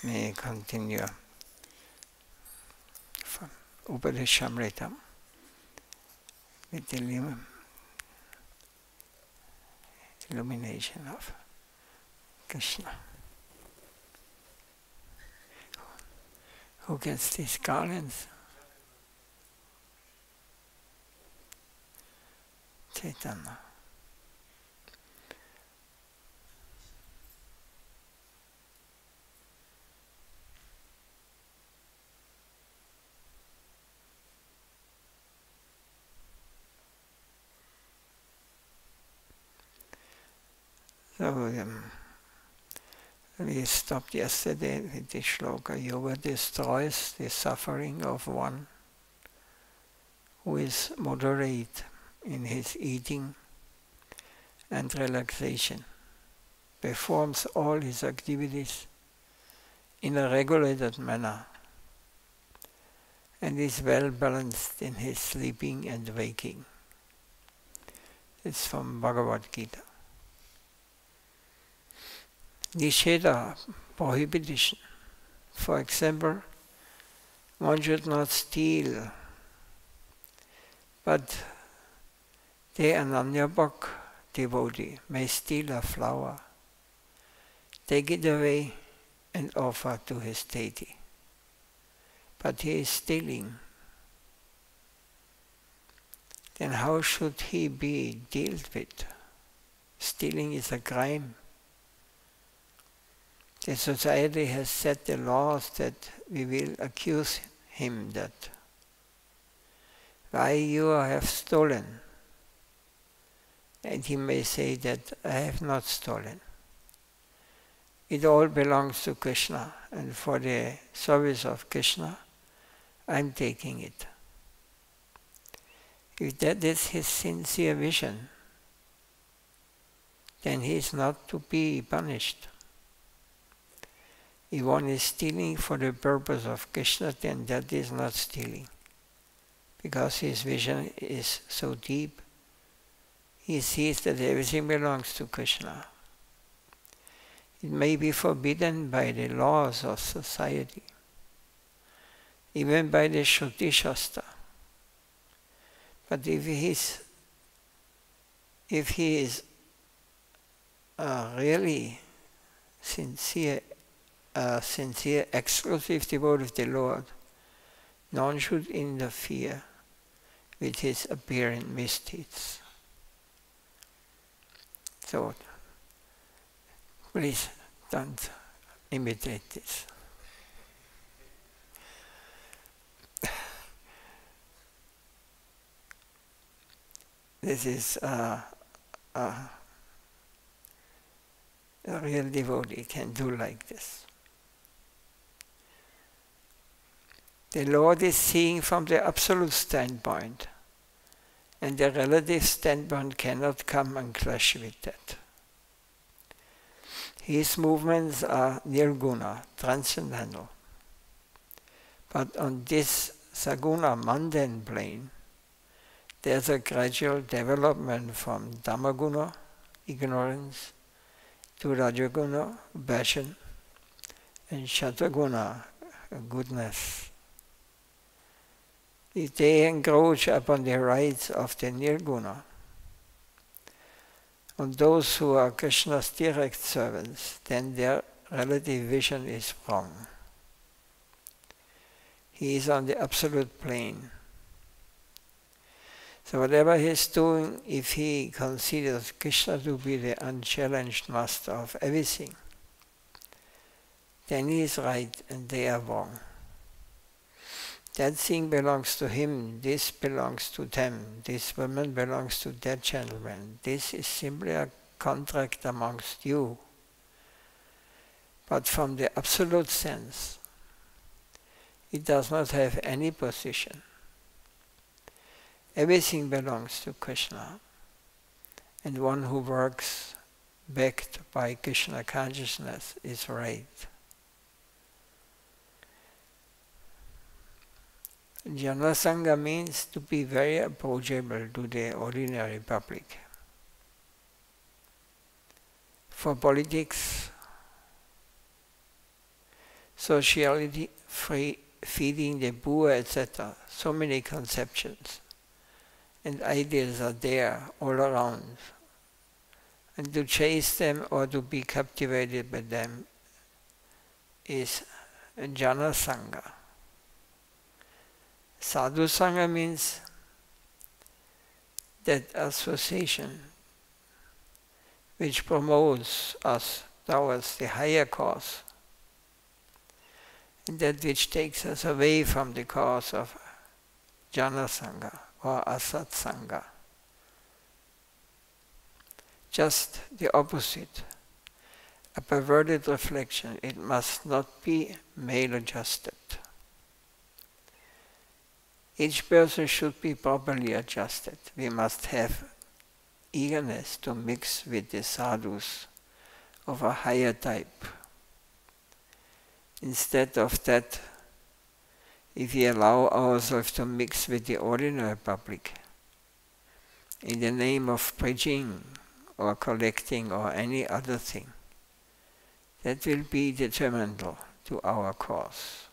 May continue from Upadeshamrita with the illumination of Krishna. Who gets these garlands? Chaitanya. So we stopped yesterday with the shloka, yoga destroys the suffering of one who is moderate in his eating and relaxation, performs all his activities in a regulated manner, and is well balanced in his sleeping and waking. It's from Bhagavad Gita. Nisheda, prohibition. For example, one should not steal, but the Ananyabhak devotee may steal a flower, take it away and offer to his deity. But he is stealing. Then how should he be dealt with? Stealing is a crime. The society has set the laws that we will accuse him that why you have stolen. And he may say that I have not stolen. It all belongs to Krishna, and for the service of Krishna, I'm taking it. If that is his sincere vision, then he is not to be punished. If one is stealing for the purpose of Krishna, then that is not stealing, because his vision is so deep. He sees that everything belongs to Krishna. It may be forbidden by the laws of society, even by the Shruti Shastra. But if he is really sincere, exclusive devotee of the Lord, none should interfere with his apparent misdeeds. So, please don't imitate this. This is a real devotee can do like this. The Lord is seeing from the absolute standpoint, and the relative standpoint cannot come and clash with that. His movements are nirguna, transcendental. But on this saguna, mundane plane, there's a gradual development from dhammaguna, ignorance, to rajaguna, passion, and shataguna, goodness. If they encroach upon the rights of the nirguna, on those who are Krishna's direct servants, then their relative vision is wrong. He is on the absolute plane. So whatever he is doing, if he considers Krishna to be the unchallenged master of everything, then he is right and they are wrong. That thing belongs to him, this belongs to them, this woman belongs to that gentleman. This is simply a contract amongst you. But from the absolute sense, it does not have any position. Everything belongs to Krishna, and one who works backed by Krishna consciousness is right. Jnana Sangha means to be very approachable to the ordinary public. For politics, sociality, free, feeding the poor, etc. So many conceptions and ideas are there all around. And to chase them or to be captivated by them is jana sangha. Sadhu sangha means that association which promotes us towards the higher cause, and that which takes us away from the cause of jana sangha or asat sangha. Just the opposite, a perverted reflection. It must not be male-adjusted. Each person should be properly adjusted. We must have eagerness to mix with the sadhus of a higher type. Instead of that, if we allow ourselves to mix with the ordinary public, in the name of preaching or collecting or any other thing, that will be detrimental to our cause.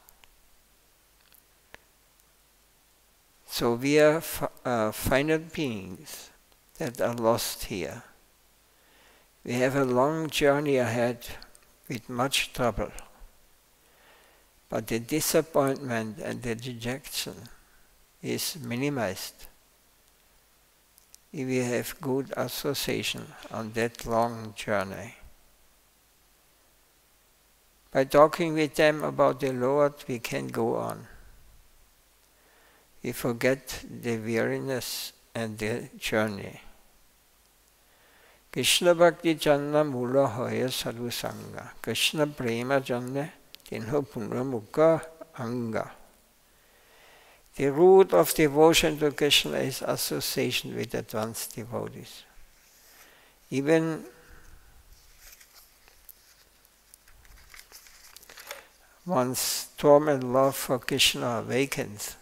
So we are finite beings that are lost here. We have a long journey ahead with much trouble. But the disappointment and the dejection is minimized if we have good association on that long journey. By talking with them about the Lord, we can go on. We forget the weariness and the journey. Krishna Bhakti Janna Mula Hoya Sadhu Sangha. Krishna Prema Janna Tinho Punra Mukha Anga. The root of devotion to Krishna is association with advanced devotees. Even one's storm and love for Krishna awakens,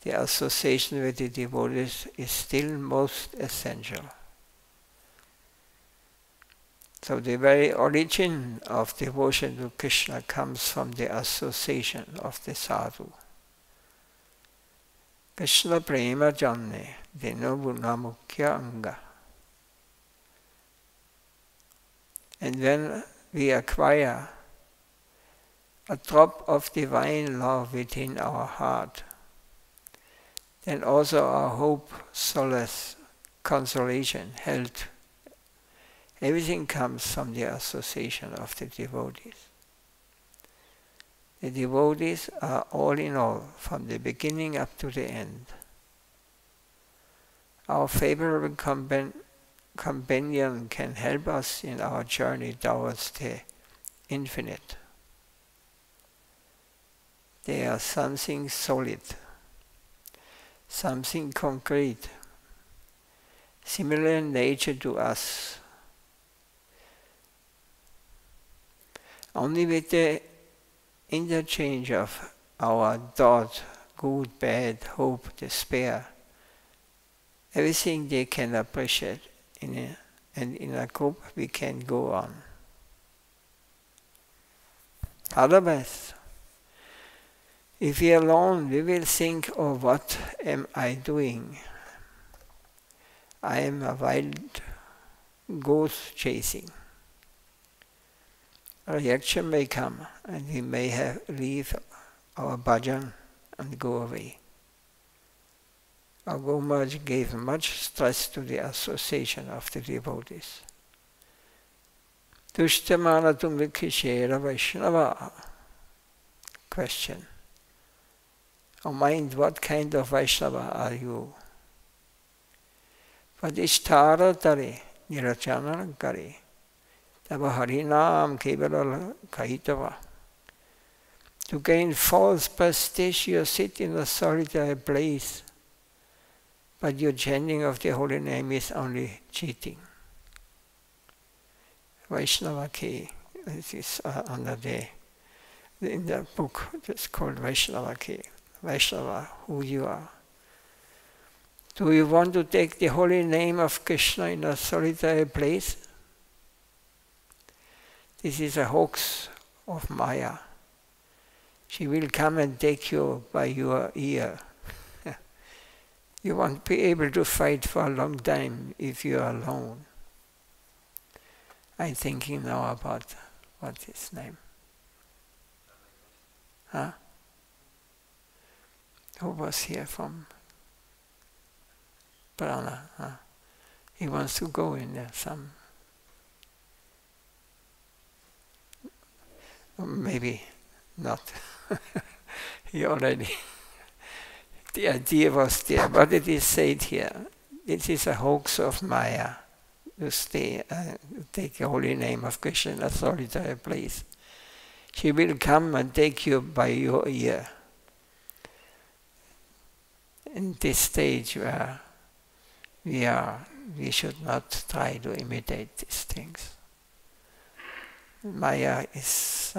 the association with the devotees is still most essential. So the very origin of devotion to Krishna comes from the association of the sadhu. Krishna prema janne deno bunamukya anga. And when we acquire a drop of divine love within our heart, then also our hope, solace, consolation, health, everything comes from the association of the devotees. The devotees are all in all, from the beginning up to the end. Our favorable companion can help us in our journey towards the infinite. They are something solid, something concrete, similar in nature to us. Only with the interchange of our thought, good, bad, hope, despair, everything they can appreciate, and in a group we can go on. Otherwise, if we are alone, we will think, oh, what am I doing? I am a wild goose chasing. A reaction may come, and we may leave our bhajan and go away. Our Guru Maharaj gave much stress to the association of the devotees. Tushtamana tumvikishera Vaishnava. Question. Oh mind, what kind of Vaishnava are you? Vadishtara tare nirachana kare. Tava harinam kevala kahitava. To gain false prestige, you sit in a solitary place, but your chanting of the holy name is only cheating. Vaishnava Ke, this is under in the book, it's called Vaishnava Ke. Vaishnava, who you are. Do you want to take the holy name of Krishna in a solitary place? This is a hoax of Maya. She will come and take you by your ear. You won't be able to fight for a long time if you are alone. I'm thinking now about, what's his name? Huh? Who was here from Prana? Huh? He wants to go in there, maybe not. He already, the idea was there, but it is said here, it is a hoax of Maya to stay, take the holy name of Krishna in a solitary place. She will come and take you by your ear. In this stage where we are, we should not try to imitate these things. Maya is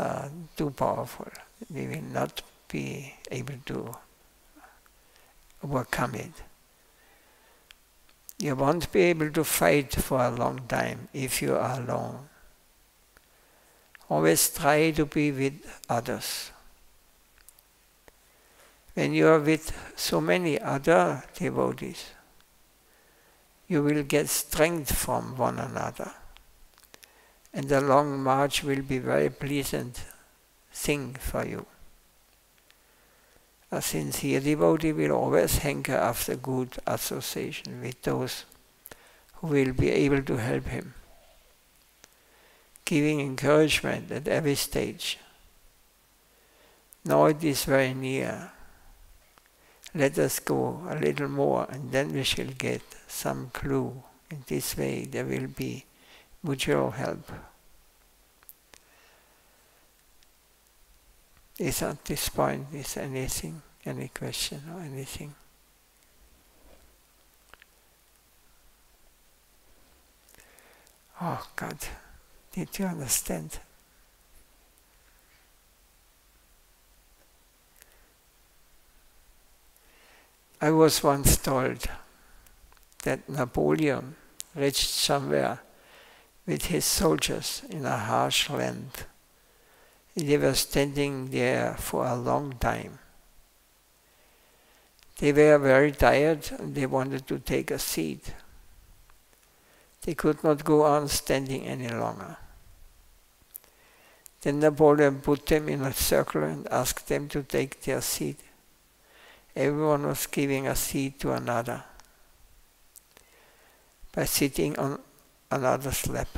too powerful. We will not be able to overcome it. You won't be able to fight for a long time if you are alone. Always try to be with others. When you are with so many other devotees, you will get strength from one another. And the long march will be a very pleasant thing for you. A sincere devotee will always hanker after good association with those who will be able to help him, giving encouragement at every stage. Now it is very near. Let us go a little more and then we shall get some clue. In this way there will be mutual help. Is at this point, is anything, any question or anything? Oh God, did you understand? I was once told that Napoleon reached somewhere with his soldiers in a harsh land. They were standing there for a long time. They were very tired and they wanted to take a seat. They could not go on standing any longer. Then Napoleon put them in a circle and asked them to take their seat. Everyone was giving a seat to another by sitting on another's lap.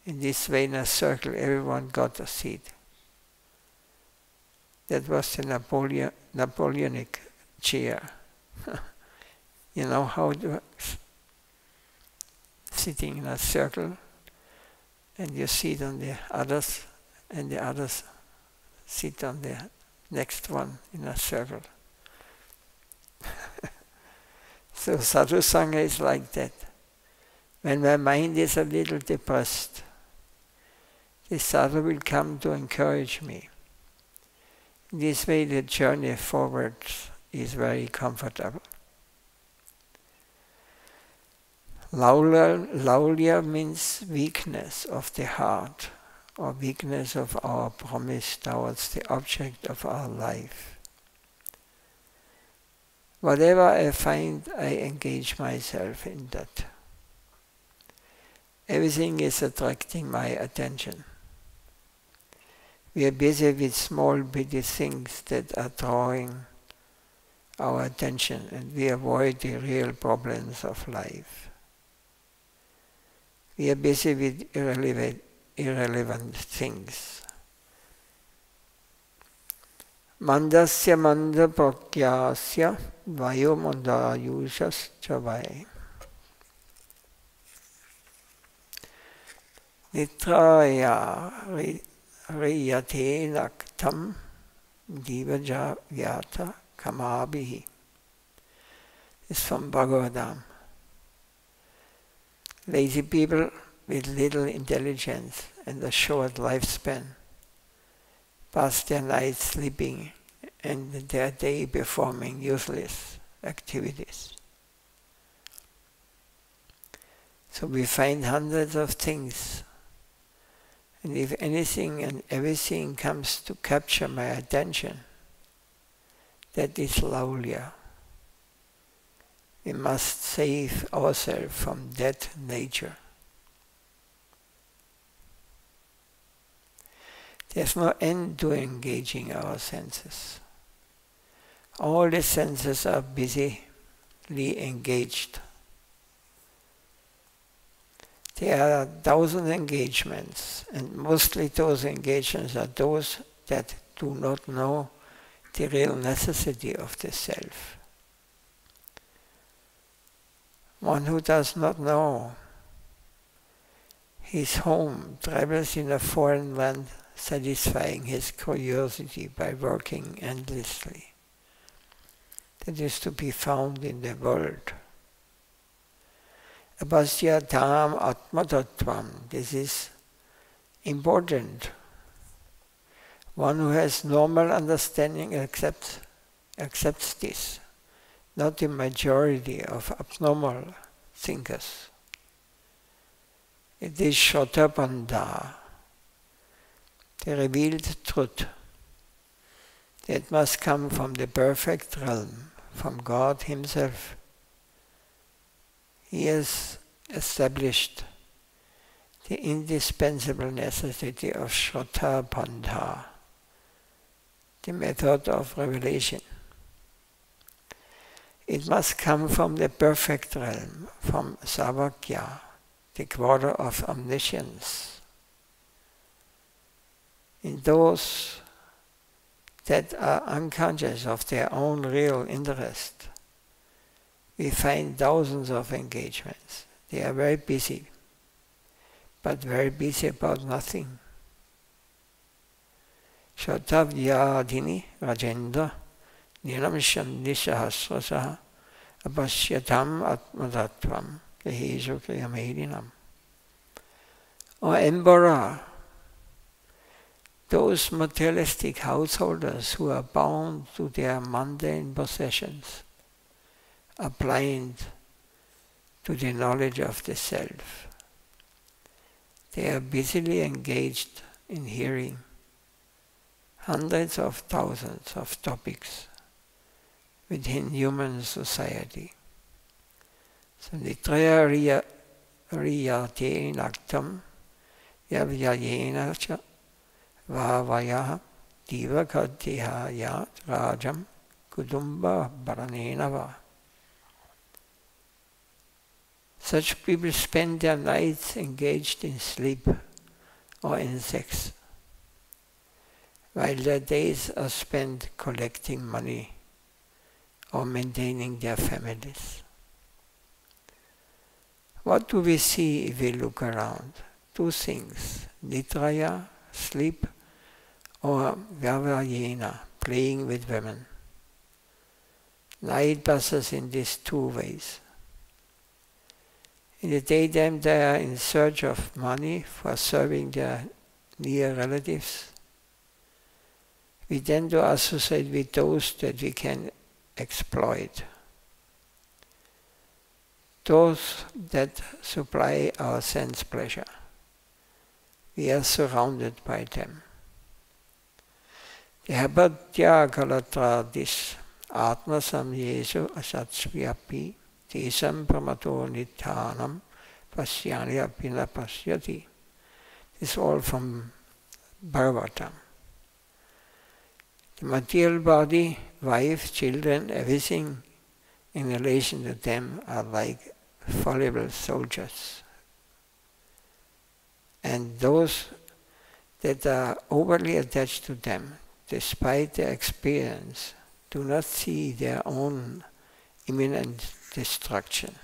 In this way, in a circle, everyone got a seat. That was the Napoleonic chair. You know how it works? Sitting in a circle, and you sit on the others, and the others sit on the next one in a circle. So Sadhu Sangha is like that. When my mind is a little depressed, the Sadhu will come to encourage me. This way the journey forward is very comfortable. Laulya means weakness of the heart, or weakness of our promise towards the object of our life. Whatever I find, I engage myself in that. Everything is attracting my attention. We are busy with small bitty things that are drawing our attention, and we avoid the real problems of life. We are busy with irrelevant things. Mandasya manda prakyasya vayo mandayushas chavai. Nitraya riyate naktam divaja vyata kamabihi. It's from Bhagavatam. Lazy people with little intelligence and a short lifespan pass their night sleeping and their day performing useless activities. So we find hundreds of things And if anything and everything comes to capture my attention, that is laulya. We must save ourselves from that nature. There's no end to engaging our senses. All the senses are busily engaged. There are 1,000 engagements, and mostly those engagements are those that do not know the real necessity of the self. One who does not know his home travels in a foreign land, satisfying his curiosity by working endlessly. That is to be found in the world. Abhasyatam atmatattvam. This is important. One who has normal understanding accepts this, not the majority of abnormal thinkers. It is Shraddhabandha, the revealed truth that must come from the perfect realm, from God Himself. He has established the indispensable necessity of Shraddhabandha, the method of revelation. It must come from the perfect realm, from Savakya, the quarter of omniscience. In those that are unconscious of their own real interest, we find thousands of engagements. They are very busy, but very busy about nothing. Shatavyadini Rajendra Niramshandi Sahasrasaha Abhasyatam Atmatattvam Yahesu Kriyamedinam. O Emperor, those materialistic householders who are bound to their mundane possessions are blind to the knowledge of the self. They are busily engaged in hearing hundreds of thousands of topics within human society. So nitraya riyate naktam yavyayena cha vavaya divakadhyaya rajam kudumba baranena va. Such people spend their nights engaged in sleep or in sex, while their days are spent collecting money or maintaining their families. What do we see if we look around? Two things: nidraya, sleep, or vyavayena, playing with women. Night passes in these two ways. In the daytime they are in search of money for serving their near relatives. We tend to associate with those that we can exploit, those that supply our sense pleasure. We are surrounded by them. The habadya kalatradis atma samyesu asatsvyapi tesam pramato nityanam pasyani apina pasyati. This is all from Bhagavatam. The material body, wife, children, everything in relation to them are like fallible soldiers. And those that are overly attached to them, despite their experience, do not see their own imminent destruction.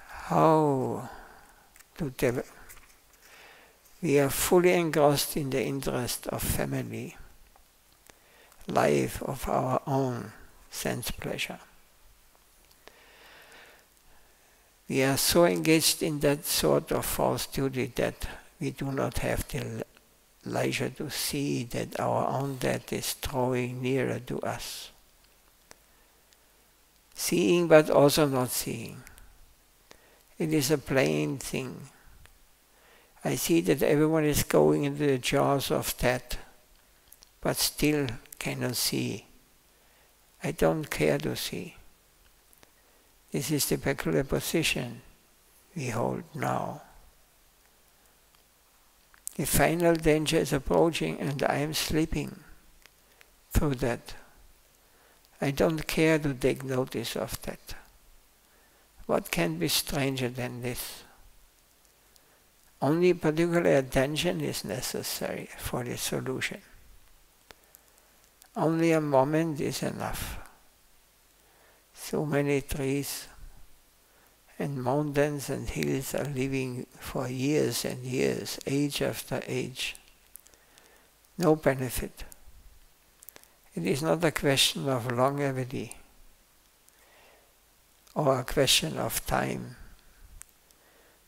How to develop? We are fully engrossed in the interest of family, life of our own sense pleasure. We are so engaged in that sort of false duty that we do not have the leisure to see that our own death is drawing nearer to us. Seeing but also not seeing. It is a plain thing. I see that everyone is going into the jaws of death, but still cannot see. I don't care to see. This is the peculiar position we hold now. The final danger is approaching and I am slipping through that. I don't care to take notice of that. What can be stranger than this? Only particular attention is necessary for the solution. Only a moment is enough. So many trees and mountains and hills are living for years and years, age after age. No benefit. It is not a question of longevity or a question of time.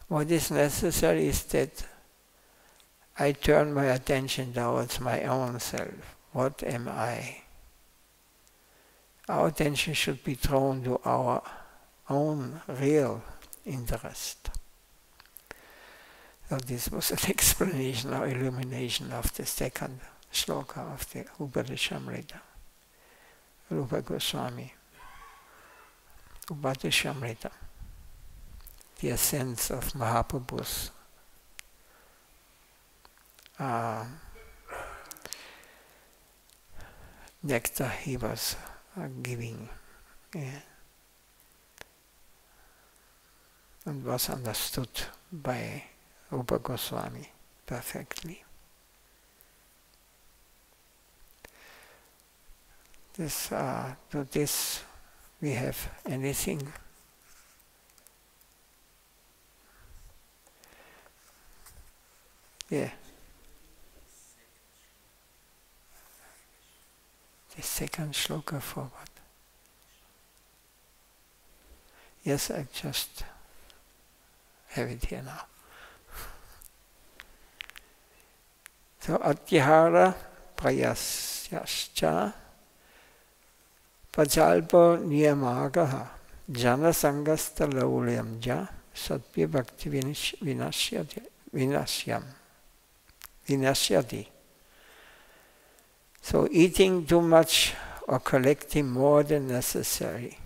What is necessary is that I turn my attention towards my own self. What am I? Our attention should be drawn to our own real interest. So this was an explanation or illumination of the second shloka of the Upadeshamrita. Rupa Goswami. Upadeshamrita. The essence of Mahaprabhu's nectar he was giving, and was understood by Rupa Goswami perfectly. To this we have anything? Yeah. The second shloka forward. Yes, I just have it here now. So, atyahara prayasyascha pajalpo niyamagaha jana sangasta laulyam ja satya bhakti vinasyati. So eating too much or collecting more than necessary,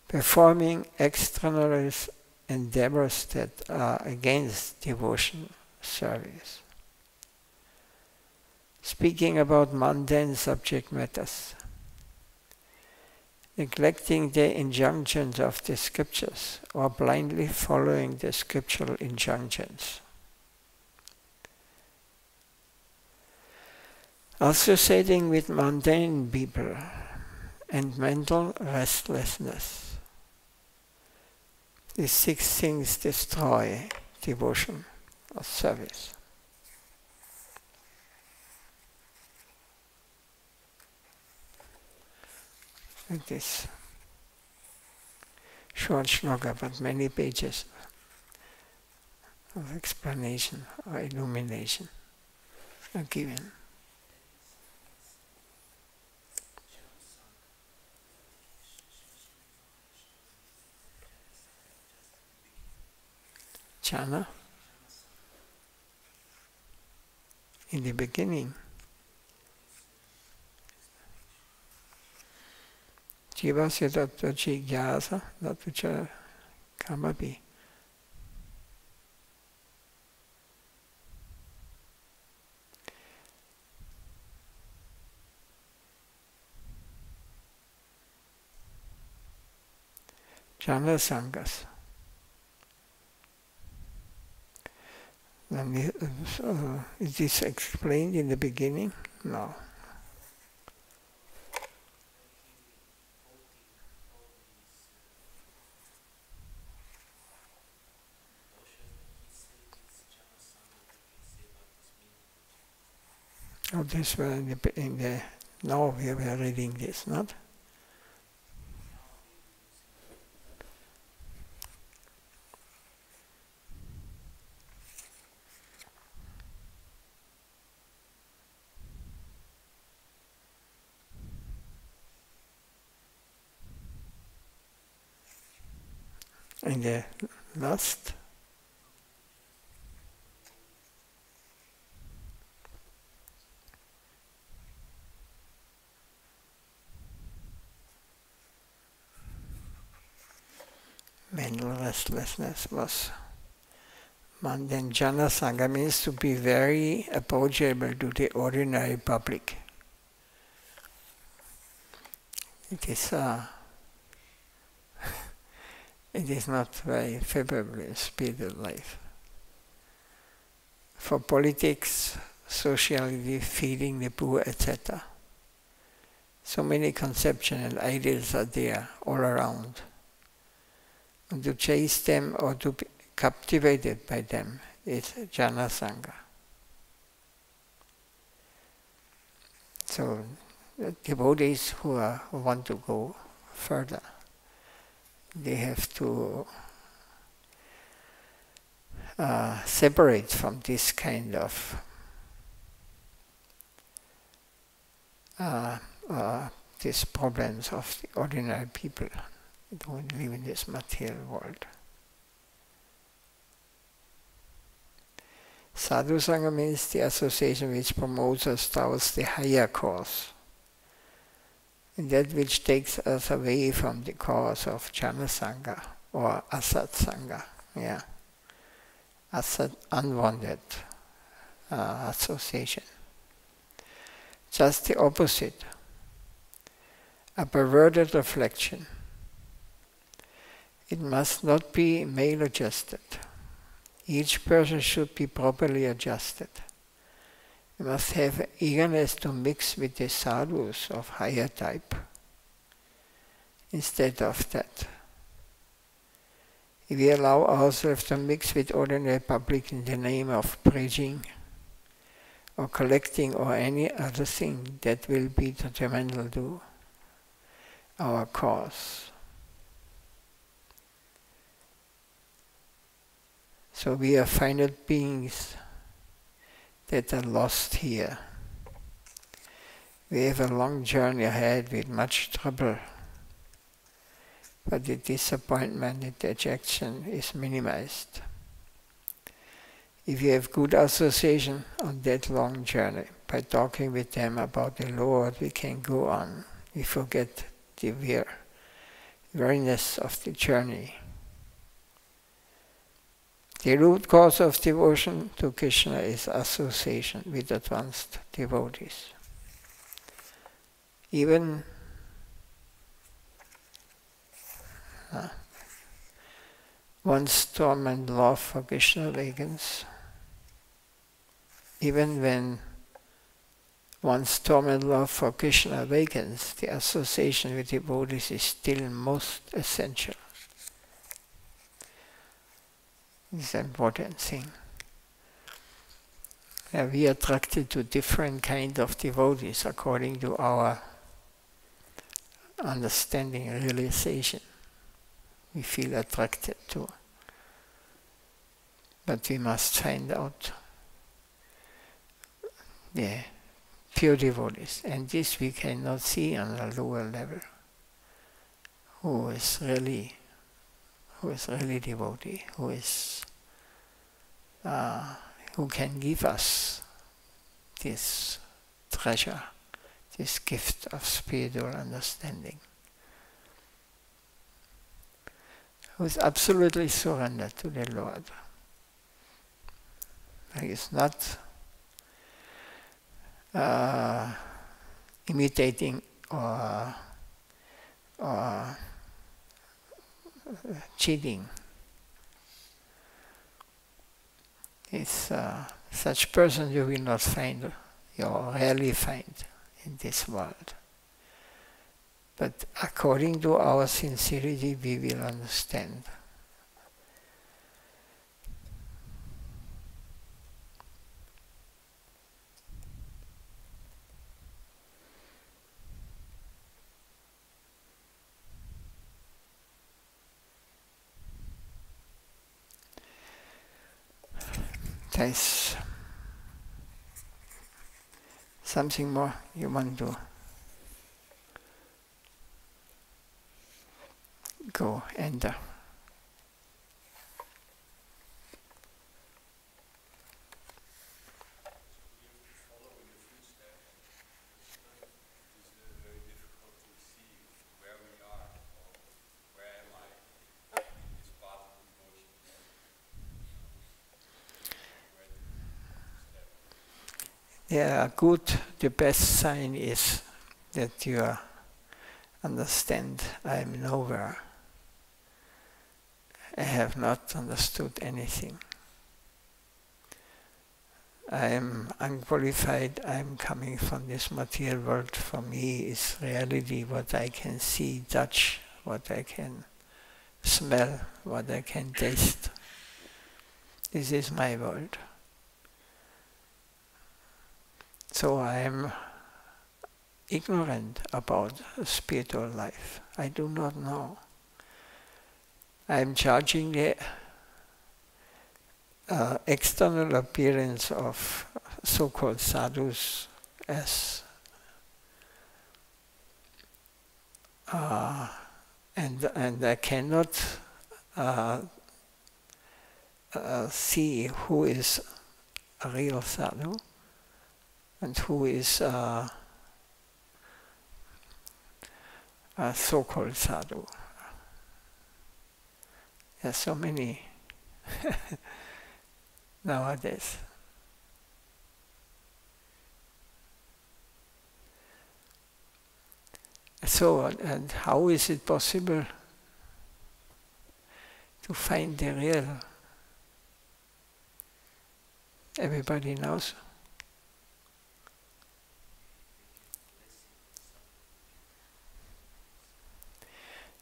performing extraneous endeavors that are against devotion service, speaking about mundane subject matters, neglecting the injunctions of the scriptures or blindly following the scriptural injunctions. Associating with mundane people and mental restlessness. These 6 things destroy devotion or service. Like this short shloka, but many pages of explanation or illumination are given. Jhana in the beginning. Jivasya tattva jigyasa tattva kamapi. Jhana sangas. Is this explained in the beginning? No. Oh, this was in the now we are reading this, not? In the last mental restlessness was one. Then jhana sangha means to be very approachable to the ordinary public. It is it is not very favorable in spiritual life. For politics, sociality, feeding the poor, etc. So many conceptions and ideas are there all around. And to chase them or to be captivated by them is jhana sangha. So the devotees who want to go further, they have to separate from this kind of these problems of the ordinary people who don't live in this material world. Sadhu Sangha means the association which promotes us towards the higher cause, and that which takes us away from the cause of jhana sangha or asat sangha. Yeah, asat, unwanted association. Just the opposite, a perverted reflection. It must not be male adjusted. Each person should be properly adjusted. You must have eagerness to mix with the sadhus of higher type. Instead of that, if we allow ourselves to mix with ordinary public in the name of preaching or collecting or any other thing, that will be detrimental to our cause. So we are finite beings that are lost here. We have a long journey ahead with much trouble, but the disappointment and dejection is minimized. If you have good association on that long journey, by talking with them about the Lord, we can go on. We forget the weariness of the journey. The root cause of devotion to Krishna is association with advanced devotees. Even one's storm and love for Krishna awakens. Even when one's storm and love for Krishna awakens, the association with devotees is still most essential. It's an important thing. We are attracted to different kinds of devotees according to our understanding and realization. We feel attracted to. But we must find out the pure devotees. And this we cannot see on a lower level. Who is really devotee, who can give us this treasure, this gift of spiritual understanding, who is absolutely surrendered to the Lord. He is not imitating or cheating. It's such person you will not find, you rarely find in this world. But according to our sincerity, we will understand. There's something more you want to go enter. the best sign is that you understand I am nowhere. I have not understood anything. I am unqualified, I am coming from this material world. For me is reality, what I can see, touch, what I can smell, what I can taste. This is my world. So I am ignorant about spiritual life. I do not know. I am judging the external appearance of so-called sadhus as and I cannot see who is a real sadhu and who is a so-called sadhu. There are so many nowadays. So, and how is it possible to find the real? Everybody knows.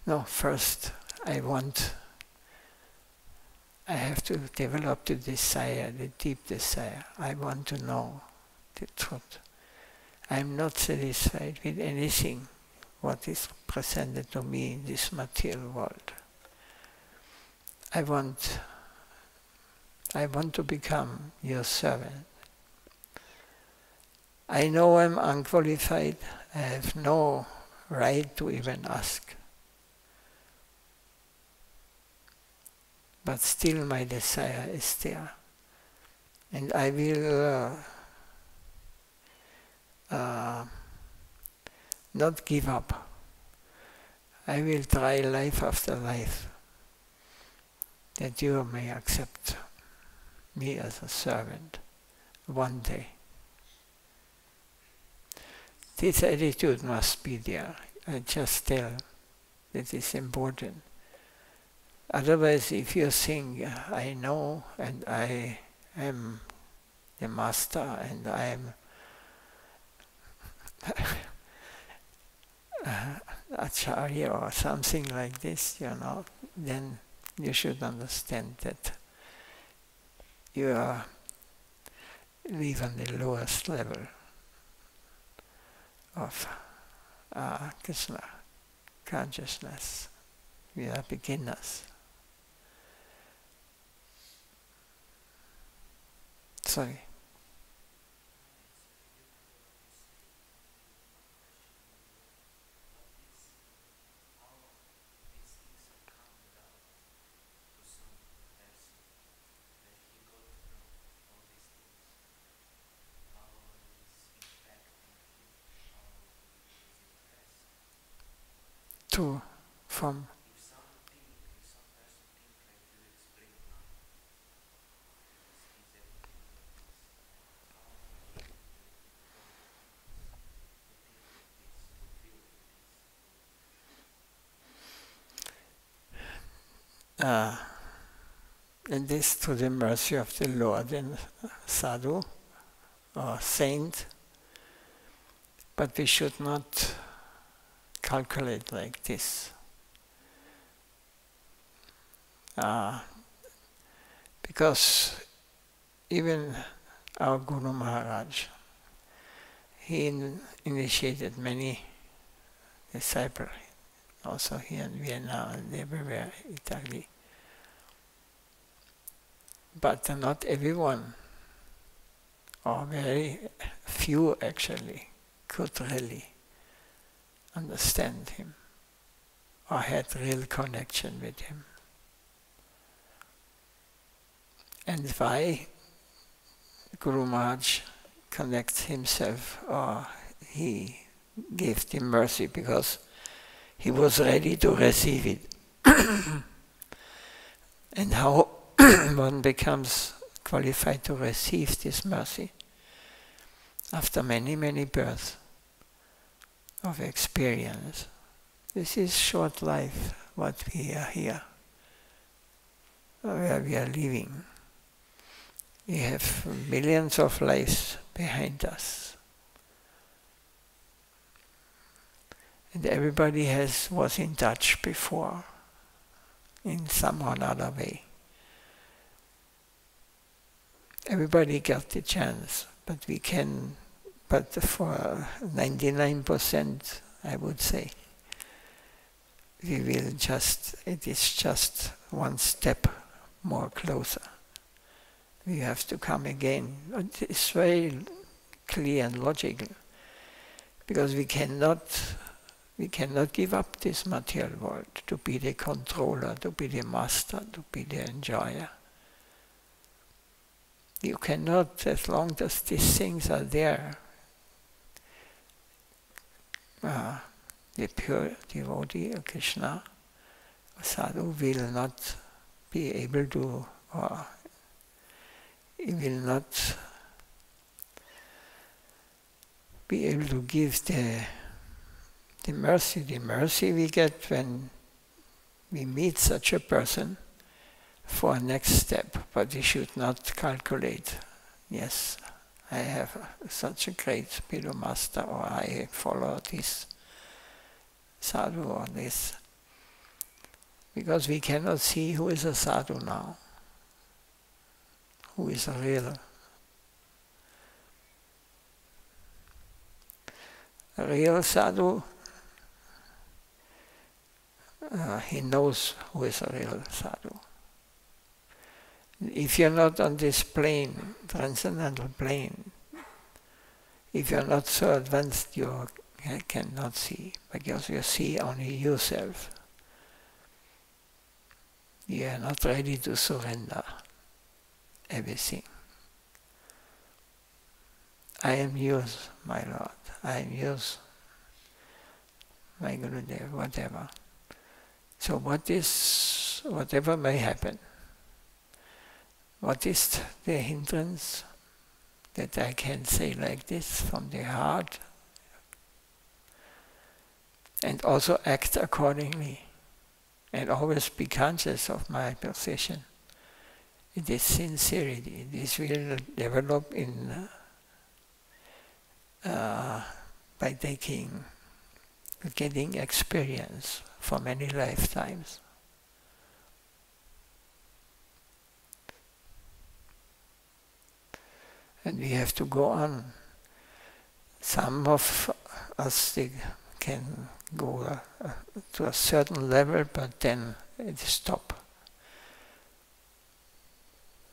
No, first I have to develop the desire, the deep desire. I want to know the truth. I am not satisfied with anything what is presented to me in this material world. I want to become your servant. I know I'm unqualified. I have no right to even ask. But still my desire is there. And I will not give up. I will try life after life that you may accept me as a servant one day. This attitude must be there. I just tell that it's important. Otherwise, if you think, I know and I am the master and I am Acharya or something like this, then you should understand that you live on the lowest level of Krishna consciousness. We are beginners. Sorry. From and this through the mercy of the Lord and sadhu or saint, but we should not calculate like this. Because even our Guru Maharaj, he initiated many disciples, also here in Vienna and everywhere, Italy. But not everyone, or very few actually, could really understand him or had real connection with him. And why Guru Maharaj connects himself, or he gave the mercy? Because he was ready to receive it. And how one becomes qualified to receive this mercy? after many, many births of experience. This is short life, what we are here, where we are living. We have millions of lives behind us. And everybody was in touch before, in some or another way. Everybody got the chance, but for 99%, I would say, it is just one step more closer. We have to come again. It's very clear and logical, because we cannot give up this material world to be the controller, to be the master, to be the enjoyer. You cannot, as long as these things are there. The pure devotee of Krishna, sadhu, will not be able to, or he will not be able to give the mercy. The mercy we get when we meet such a person for a next step, but we should not calculate, yes, I have such a great spiritual master, or I follow this sadhu or this. Because we cannot see who is a sadhu now, who is a real sadhu. He knows who is a real sadhu. If you're not on this plane, transcendental plane, if you're not so advanced, you cannot see, because you see only yourself. You are not ready to surrender everything. I am yours, my Lord. I am yours, my Gurudev, whatever. So whatever may happen, what is the hindrance that I can say like this from the heart and also act accordingly and always be conscious of my position? It is sincerity. This will develop by getting experience for many lifetimes. And we have to go on. Some of us, they can go to a certain level, but then it stops.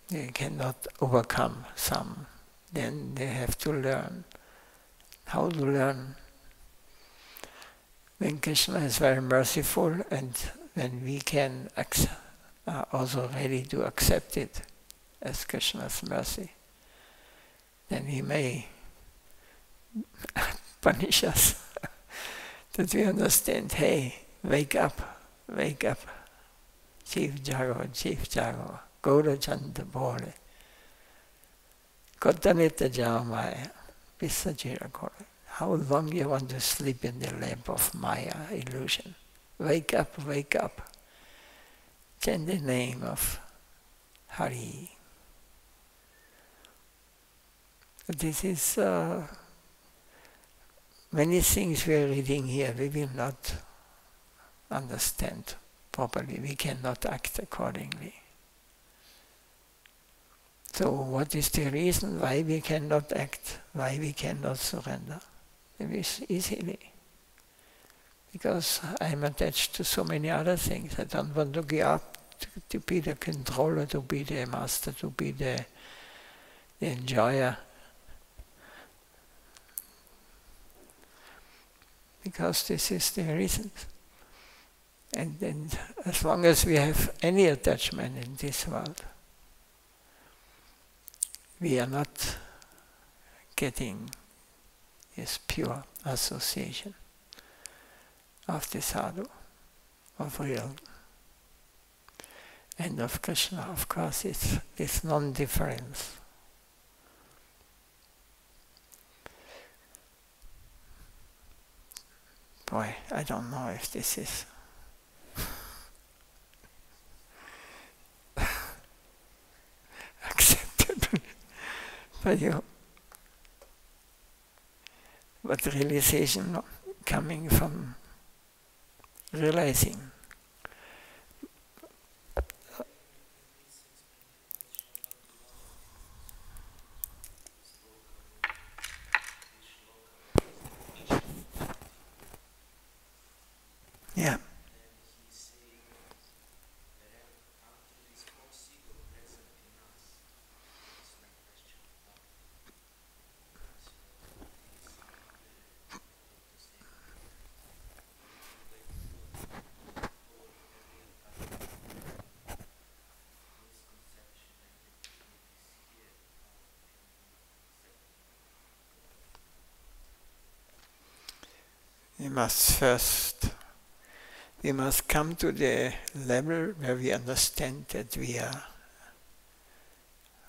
They cannot overcome some. Then they have to learn. How to learn? When Krishna is very merciful, and when we can are also ready to accept it as Krishna's mercy, then he may punish us. That we understand, hey, wake up, Chief Jago, Gaura Chanda Bole, Kotanita Jamaya, Visajira Kore. How long you want to sleep in the lamp of Maya, illusion? Wake up, chant the name of Hari. This is many things we are reading here, we will not understand properly. We cannot act accordingly. So what is the reason why we cannot act, why we cannot surrender? It is easily. Because I'm attached to so many other things. I don't want to give up to be the controller, to be the master, to be the enjoyer. Because this is the reason. And then as long as we have any attachment in this world, we are not getting this pure association of the sadhu, of real. And of Krishna, of course, it's this non-difference. Boy, I don't know if this is acceptable by you. But realization coming from realizing. Yeah. We must come to the level where we understand that we are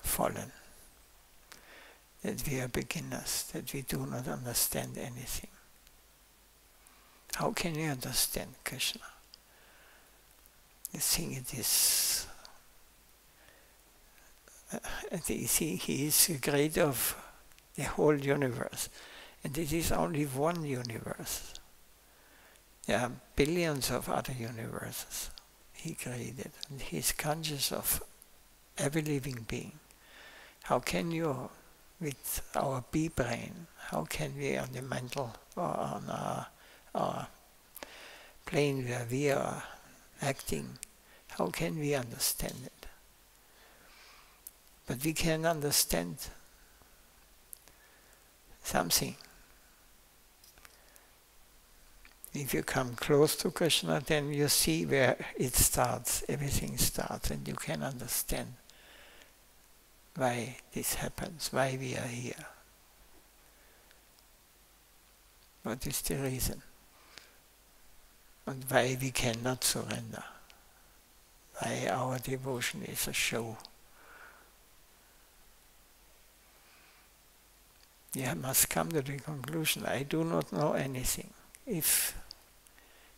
fallen, that we are beginners, that we do not understand anything. How can you understand Krishna? You think it is he is the creator of the whole universe, and it is only one universe. There are billions of other universes he created, and he is conscious of every living being. How can you, with our bee-brain, how can we on the mental or on our plane where we are acting, how can we understand it? But we can understand something. If you come close to Krishna, then you see where it starts, everything starts, and you can understand why this happens, why we are here. What is the reason? And why we cannot surrender. Why our devotion is a show. You must come to the conclusion, I do not know anything. If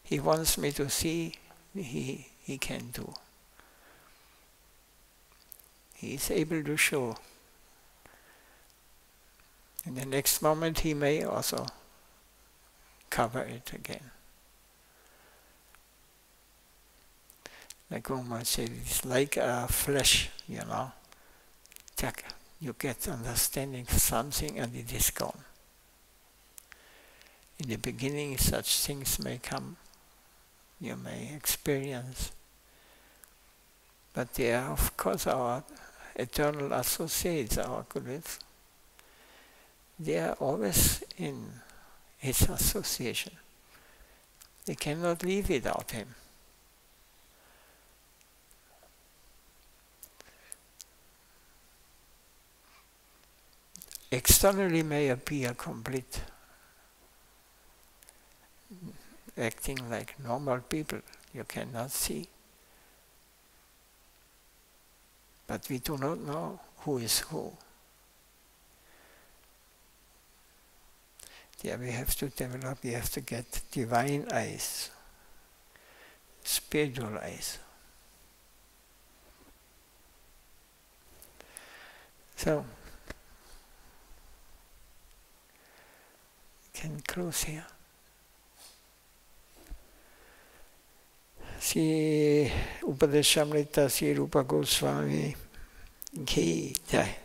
he wants me to see, he can do. He is able to show. In the next moment he may also cover it again. Like Oma said, it's like a flesh, you know. You get understanding something and it is gone. In the beginning such things may come, you may experience, but they are of course our eternal associates, our gurus. They are always in his association. They cannot live without him. Externally may appear complete, acting like normal people, you cannot see. But we do not know who is who. There we have to develop, we have to get divine eyes, spiritual eyes. So, can close here. Sri Upadeshamrita Sri Rupa Goswami Ki Jai.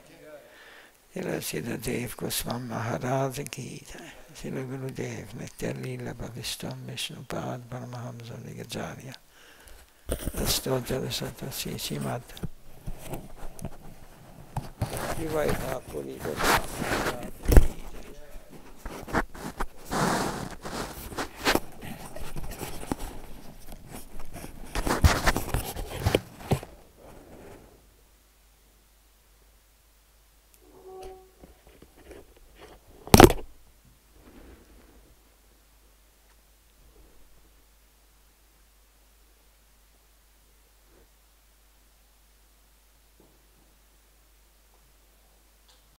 Srila Siddhadev Goswami Maharaj Ki Jai. Srila Gurudev Nitya Leela Bhavistam Vishnupad Paramahamsa Ligacharya. Astotara Sata Sri Srimad. Divai Puri